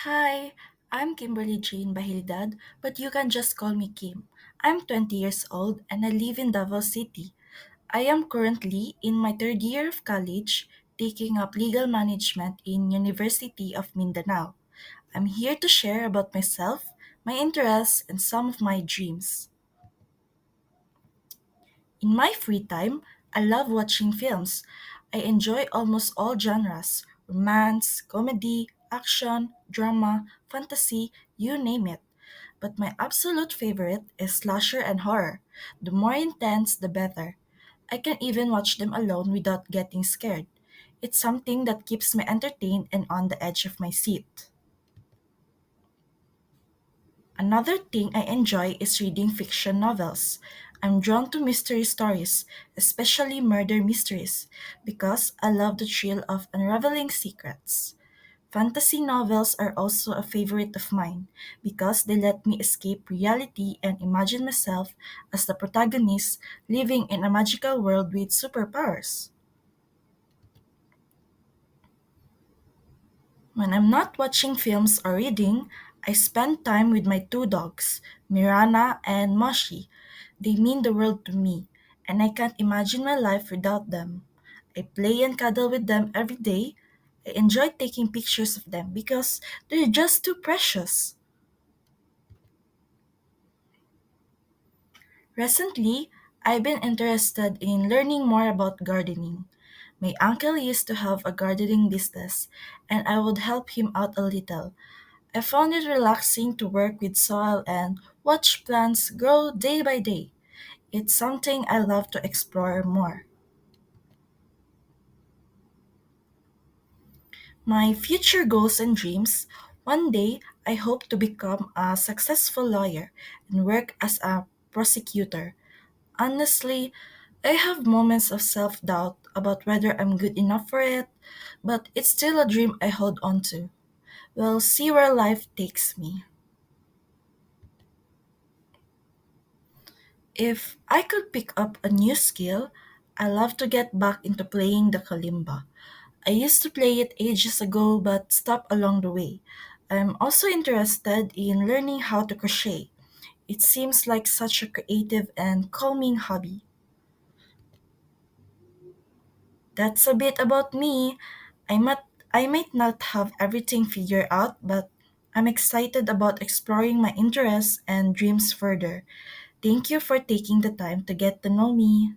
Hi, I'm Kimberly Jane Bahildad, but you can just call me Kim. I'm 20 years old and I live in Davao City. I am currently in my third year of college, taking up legal management in University of Mindanao. I'm here to share about myself, my interests, and some of my dreams. In my free time, I love watching films. I enjoy almost all genres romance, comedy, action, drama, fantasy, you name it. But my absolute favorite is slasher and horror. The more intense, the better. I can even watch them alone without getting scared. It's something that keeps me entertained and on the edge of my seat. Another thing I enjoy is reading fiction novels. I'm drawn to mystery stories, especially murder mysteries, because I love the thrill of unraveling secrets. Fantasy novels are also a favorite of mine because they let me escape reality and imagine myself as the protagonist living in a magical world with superpowers. When I'm not watching films or reading, I spend time with my two dogs, Mirana and Moshi. They mean the world to me, and I can't imagine my life without them. I play and cuddle with them every day. I enjoy taking pictures of them because they're just too precious. Recently, I've been interested in learning more about gardening. My uncle used to have a gardening business, and I would help him out a little. I found it relaxing to work with soil and watch plants grow day by day. It's something I love to explore more. My future goals and dreams: one day, I hope to become a successful lawyer and work as a prosecutor. Honestly, I have moments of self doubt about whether I'm good enough for it, but it's still a dream I hold on to. We'll see where life takes me. If I could pick up a new skill, I love to get back into playing the kalimba. I used to play it ages ago but stopped along the way. I'm also interested in learning how to crochet. It seems like such a creative and calming hobby. That's a bit about me. I might, I might not have everything figured out, but I'm excited about exploring my interests and dreams further. Thank you for taking the time to get to know me.